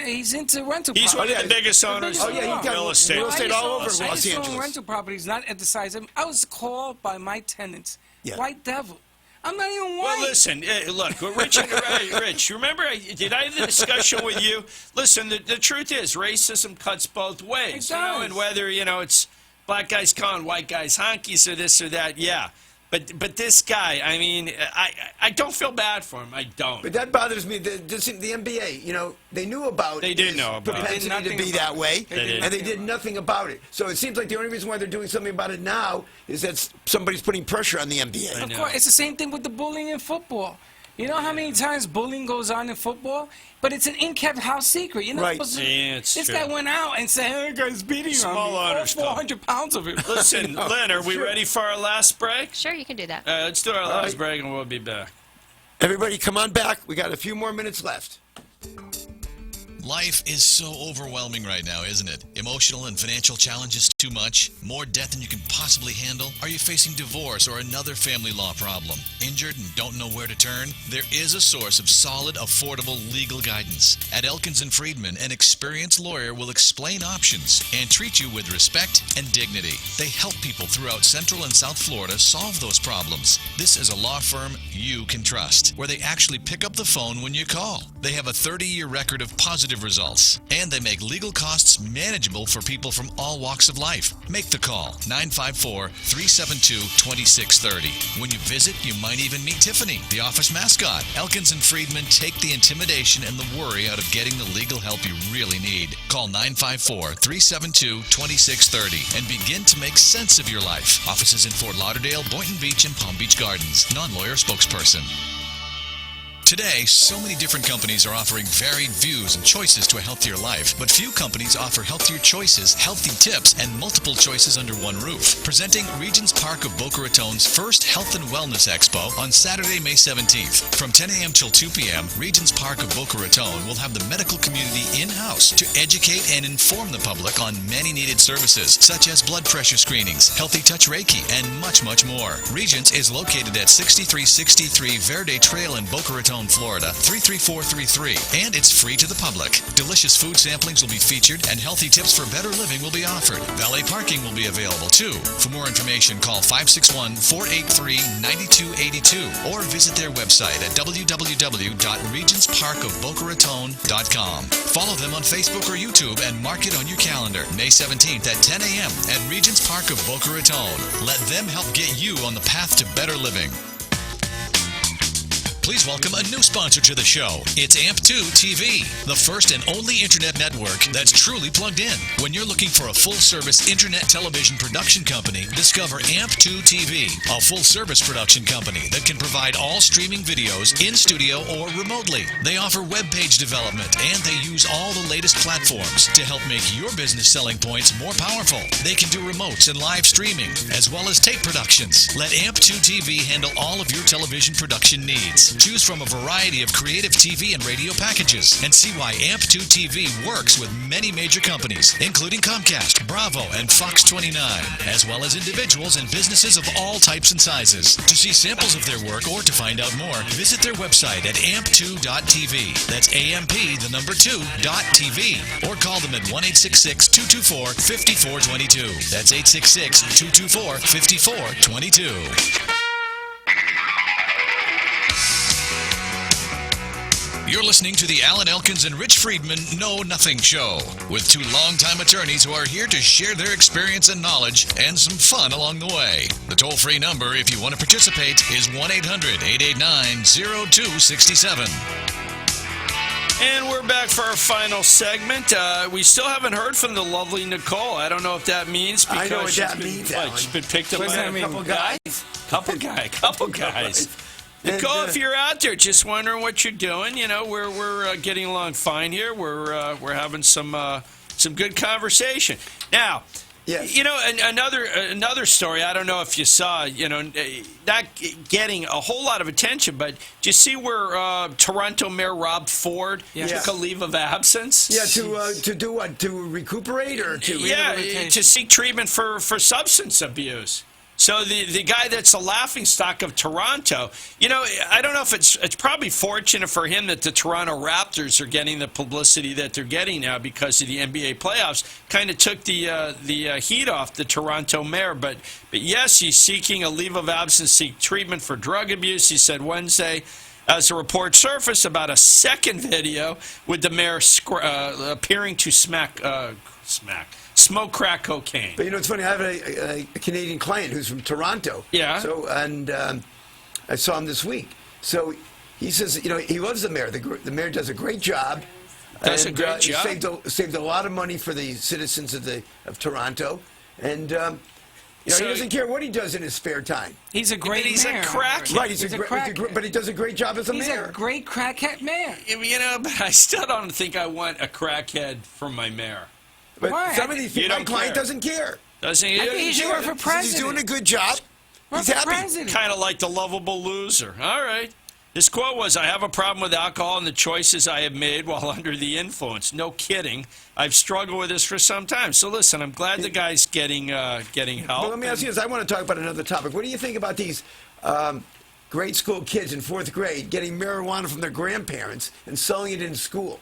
he's into rental He's one property. of the biggest owners biggest of owner. Oh, yeah, he got real estate. real estate all over I Los used to own Angeles. rental properties, not at the size of. I was called by my tenants, Yeah. white devil. I'm not even white. Well, listen, look, Rich, remember, did I have the discussion with you? Listen, the truth is, racism cuts both ways. It does. And whether, it's black guys calling white guys honkies or this or that, yeah. But this guy, I mean, I don't feel bad for him. I don't. But that bothers me. The NBA, they knew about They did his know about it. propensity They did to nothing be about that it. way, They did and they nothing did about nothing about it. So it seems like the only reason why they're doing something about it now is that somebody's putting pressure on the NBA. Of course, it's the same thing with the bullying in football. You know how many times bullying goes on in football? But it's an in-kept house secret. You're not Right. supposed to. Yeah, it's this true. guy went out and said, "Hey, guy's beating Small on me." All owners, though. 400 pounds of it. Listen, Lynn, are we ready for our last break? Sure, you can do that. Let's do our last right. break and we'll be back. Everybody, come on back. We got a few more minutes left. Life is so overwhelming right now, isn't it? Emotional and financial challenges too much? More debt than you can possibly handle? Are you facing divorce or another family law problem? Injured and don't know where to turn? There is a source of solid, affordable legal guidance. At Elkins & Friedman, an experienced lawyer will explain options and treat you with respect and dignity. They help people throughout Central and South Florida solve those problems. This is a law firm you can trust, where they actually pick up the phone when you call. They have a 30-year record of positive results, and they make legal costs manageable for people from all walks of life. Make the call, 954-372-2630. When you visit, you might even meet Tiffany, the office mascot. Elkins & Friedman take the intimidation and the worry out of getting the legal help you really need. Call 954-372-2630 and begin to make sense of your life. Offices in Fort Lauderdale, Boynton Beach, and Palm Beach Gardens. Non-lawyer spokesperson. Today, so many different companies are offering varied views and choices to a healthier life, but few companies offer healthier choices, healthy tips, and multiple choices under one roof. Presenting Regions Park of Boca Raton's first Health and Wellness Expo on Saturday, May 17th. From 10 a.m. till 2 p.m., Regions Park of Boca Raton will have the medical community in-house to educate and inform the public on many needed services, such as blood pressure screenings, Healthy Touch Reiki, and much, much more. Regions is located at 6363 Verde Trail in Boca Raton, Raton, Florida 33433, and it's free to the public. Delicious food samplings will be featured, and healthy tips for better living will be offered. Valet parking will be available too. For more information, call 561-483-9282 or visit their website at www.regentsparkofbocaraton.com. Follow them on Facebook or YouTube and mark it on your calendar. May 17th at 10 a.m. at Regents Park of Boca Raton. Let them help get you on the path to better living. Please welcome a new sponsor to the show. It's AMP2 TV, the first and only internet network that's truly plugged in. When you're looking for a full-service internet television production company, discover AMP2 TV, a full-service production company that can provide all streaming videos in studio or remotely. They offer web page development, and they use all the latest platforms to help make your business selling points more powerful. They can do remotes and live streaming, as well as tape productions. Let AMP2 TV handle all of your television production needs. Choose from a variety of creative TV and radio packages and see why AMP2 TV works with many major companies, including Comcast, Bravo, and Fox 29, as well as individuals and businesses of all types and sizes. To see samples of their work or to find out more, visit their website at amp2.tv. That's AMP2.tv. Or call them at 1-866-224-5422. That's 866-224-5422. You're listening to the Alan Elkins and Rich Friedman Know Nothing Show, with two longtime attorneys who are here to share their experience and knowledge and some fun along the way. The toll-free number, if you want to participate, is 1-800-889-0267. And we're back for our final segment. We still haven't heard from the lovely Nicole. I don't know if that means because I know what that means, Alan. she's been picked up What does by that a mean? couple guys. Nicole, if you're out there just wondering what you're doing, you know, we're getting along fine here. We're having some good conversation. Now, yes. you know, another story. I don't know if you saw, you know, not getting a whole lot of attention, but did you see where Toronto Mayor Rob Ford took a leave of absence? Yeah, to do what? To recuperate or to to seek treatment for substance abuse. So the guy that's the laughingstock of Toronto, you know, I don't know if it's probably fortunate for him that the Toronto Raptors are getting the publicity that they're getting now because of the NBA playoffs. Kind of took the heat off the Toronto mayor. But yes, he's seeking a leave of absence, seek treatment for drug abuse. He said Wednesday, as a report surfaced about a second video with the mayor appearing to smoke crack cocaine. But you know, it's funny. I have a Canadian client who's from Toronto. Yeah. So, and I saw him this week. So he says, you know, he loves the mayor. The mayor does a great job. Does a great job. Saved a lot of money for the citizens of Toronto, and you know, So- he doesn't care what he does in his spare time. He's a great He's a mayor. crackhead. Right. He's a crackhead. But he does a great job as a He's mayor. a great crackhead mayor. You know, but I still don't think I want a crackhead for my mayor. But Why? some of these You people, my don't client care. doesn't care. Doesn't he? I think he should run for He's president. doing a good job. Run He's for happy. president. Kind of like the lovable loser. All right. His quote was, "I have a problem with alcohol and the choices I have made while under the influence." No kidding. I've struggled with this for some time. So listen, I'm glad the guy's getting help. But let me ask you this. I want to talk about another topic. What do you think about these grade school kids in 4th grade getting marijuana from their grandparents and selling it in school?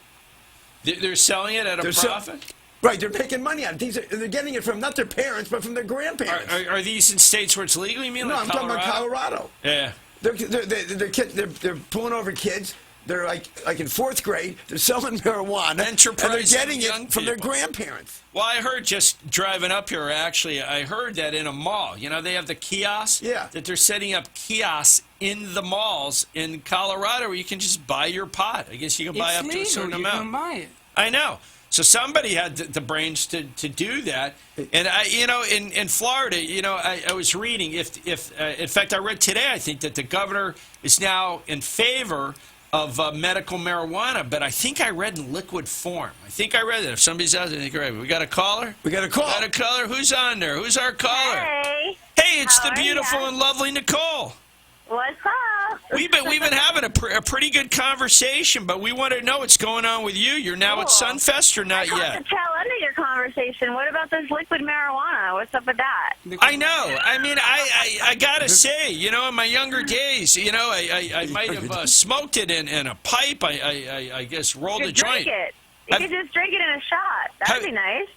They're selling it at a profit? Right, they're making money on it. They're getting it from not their parents, but from their grandparents. Are these in states where it's legal? You mean No, like I'm talking about Colorado. Yeah. They're pulling over kids. They're like in 4th grade. They're selling marijuana, and they're Enterprising getting young it from their people. grandparents. Well, I heard just driving up here, actually, I heard that in a mall, you know, they have the kiosks. Yeah. That they're setting up kiosks in the malls in Colorado where you can just buy your pot. I guess you can buy It's up to a legal. certain You amount. can buy it. I know. So somebody had the brains to do that. And, you know, in Florida, you know, I was reading, in fact, I read today, I think, that the governor is now in favor of medical marijuana, but I think I read in liquid form. I think I read that. If somebody's out there, we got a caller? We got a call. Got a caller? Who's on there? Who's our caller? Hey, Hey, it's How the are beautiful ya? and lovely Nicole. what's up? We've been having a pretty good conversation, but we want to know what's going on with you. You're now at Cool. Sunfest or not I caught yet? the tail end of your conversation. What about this liquid marijuana? What's up with that? I know. I mean, I gotta say, in my younger days, I might have smoked it in a pipe. I guess rolled You a could drink joint. it. You could just drink it in a shot. That'd be nice.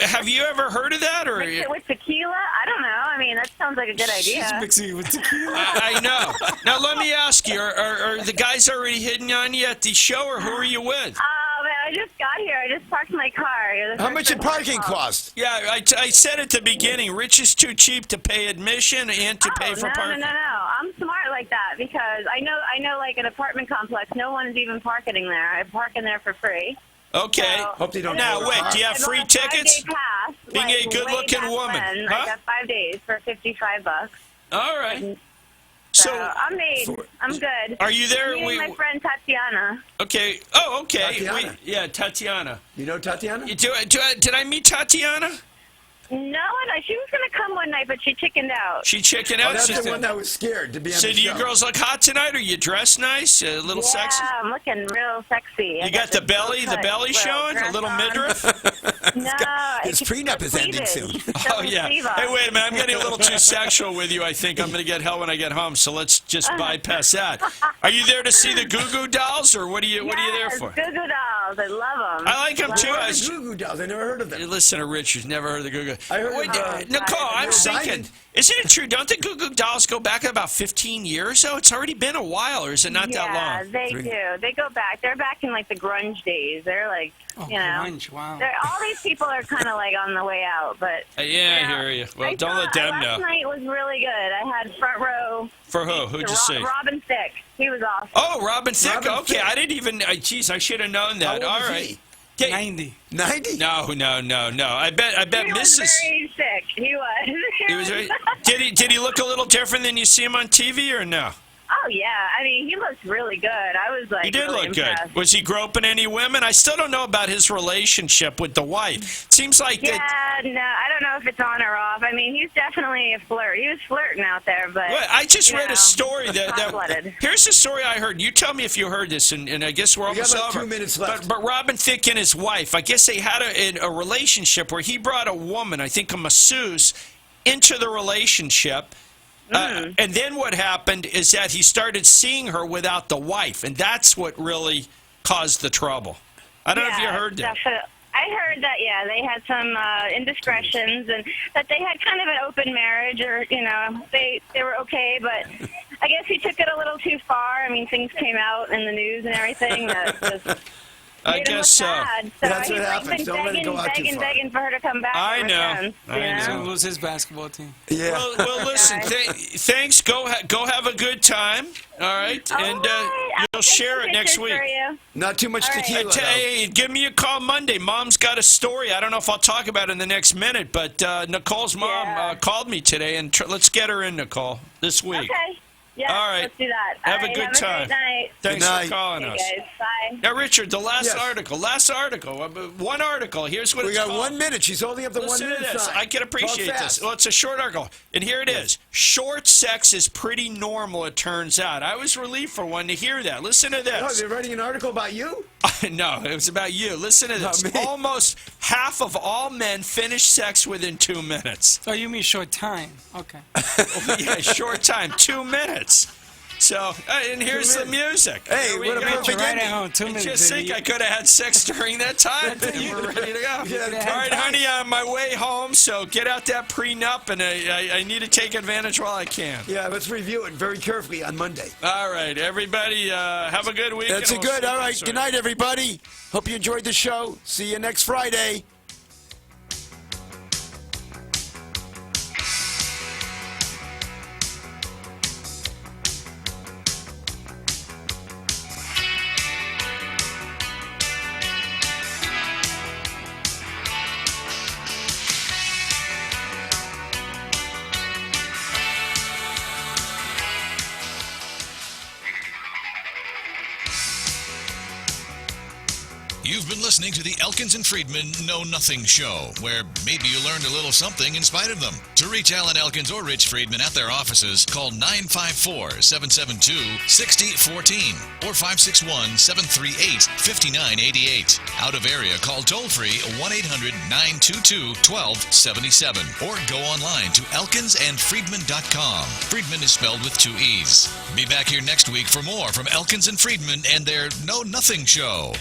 Have you ever heard of that? Or Mix it with tequila? I don't know. I mean, that sounds like a good idea. She's mixing it with tequila. I know. Now let me ask you: Are the guys already hitting on you at the show, or who are you with? Oh, man, I just got here. I just parked my car. You're the How first much did person I parking called. cost? Yeah, I said at the beginning, Rich is too cheap to pay admission and to pay for parking. No. I'm smart like that because I know, like an apartment complex, no one's even parking there. I park in there for free. Okay. So- Hope they don't. Now, know wait, the do you car. have I free bought a 5-day tickets? pass, Being a like, good-looking way back woman, when. huh? I got 5 days for $55. All right. So So, I'm made. I'm good. are you there? Me and my friend Tatiana. Okay. Oh, okay. Tatiana. Yeah, Tatiana. You know Tatiana? Did I meet Tatiana? No, she was gonna come one night, but she chickened out. She chickened Oh, out. that's She- the one that was scared to be on So the do you show. girls look hot tonight? Are you dressed nice? A little Yeah, sexy? I'm looking real sexy. I You got the this belly low-cut showing? A dress little on. midriff? No, His it's prenup is ending cleavage. soon. Show Oh, the yeah. sleeve off. Hey, wait a minute. I'm getting a little too sexual with you, I think. I'm going to get hell when I get home, so let's just bypass that. Are you there to see the Goo Goo Dolls, or what are you there for? Goo Goo Dolls. I love them. I like them, too. What I are was- the Goo Goo Dolls? I never heard of them. Listen to Rich, who's never heard of the Goo Goo. I heard Wait, of, Nicole, I'm they're thinking, diamond. isn't it true? Don't the Goo Goo Dolls go back about 15 years, though? It's already been a while, or is it not that Yeah, long? they do. They go back. They're back in like the grunge days. They're like, Oh, you know, grunge, wow. all these people are kind of like on the way out. But Yeah, you know, I hear you. Well, I don't saw- let them last know. night was really good. I had front row. For who? Who'd you see? Robin Thicke. He was awesome. Oh, Robin Thicke. Robin Okay, Thicke. I didn't even. Geez, I should have known How that. old All is right. he? Okay. 90. 90? No. I bet He was Mrs. very sick. He was. He was very, did he look a little different than you see him on TV or no? Oh yeah. I mean, he looked really good. I was like, He did really look impressed. good. Was he groping any women? I still don't know about his relationship with the wife. Seems like Yeah, that. no, I don't know if it's on or off. I mean, he's definitely a flirt. He was flirting out there, but Well, I just you read know, a story that hot-blooded. here's the story I heard. You tell me if you heard this, and I guess we're We got almost like over. 2 minutes left. But Robin Thicke and his wife, I guess they had a relationship where he brought a woman, I think a masseuse, into the relationship. And then what happened is that he started seeing her without the wife, and that's what really caused the trouble. I don't know if you heard that. I heard that, yeah, they had some indiscretions and that they had kind of an open marriage or, you know, they were okay, but I guess he took it a little too far. I mean, things came out in the news and everything that just I made him guess look so. bad. So That's he's what like happens. been Don't let it begging, go out too begging, far. begging for her to come back. I ever know. since, I you know. He's going to lose his basketball team. Yeah. Well, listen. Thanks. Go have a good time. All right, All and right. I'll you'll take share some it next pictures week. for you. Not too much All right. tequila, though. Hey, give me a call Monday. Mom's got a story. I don't know if I'll talk about it in the next minute, but Nicole's mom Yeah. called me today, and let's get her in, Nicole, this week. Okay. Yeah, All right. let's do that. Have All a right, good have time. A great night. Thanks Good for night. calling Hey, us. guys. Bye. Now, Richard, the last Yes. article. One article. Here's what We it's got called. 1 minute. She's holding up the Listen 1 to minute this. sign. I can appreciate Talk this. fast. Well, it's a short article, and here it is. Short sex is pretty normal, it turns out. I was relieved for one to hear that. Listen to Oh, this. they're writing an article about you? No, it was about you. Listen to this. Not me. Almost half of all men finish sex within 2 minutes. Oh, you mean short time. Okay. Yeah, short time, 2 minutes. So, and here's the music. Hey, Here we what a go. perfect You're right ending. at home. 2 I minutes. just think baby. I could have had sex during that time, and we're ready to go. Yeah, All right, honey, I'm on my way home, so get out that prenup, and I need to take advantage while I can. Yeah, let's review it very carefully on Monday. All right, everybody, have a good week. That's and a we'll good. see you All right. next Good week. night, everybody. Hope you enjoyed the show. See you next Friday. You've been listening to the Elkins and Friedman Know Nothing Show, where maybe you learned a little something in spite of them. To reach Alan Elkins or Rich Friedman at their offices, call 954-772-6014 or 561-738-5988. Out of area, call toll-free 1-800-922-1277 or go online to elkinsandfriedman.com. Friedman is spelled with 2 E's. Be back here next week for more from Elkins and Friedman and their Know Nothing Show.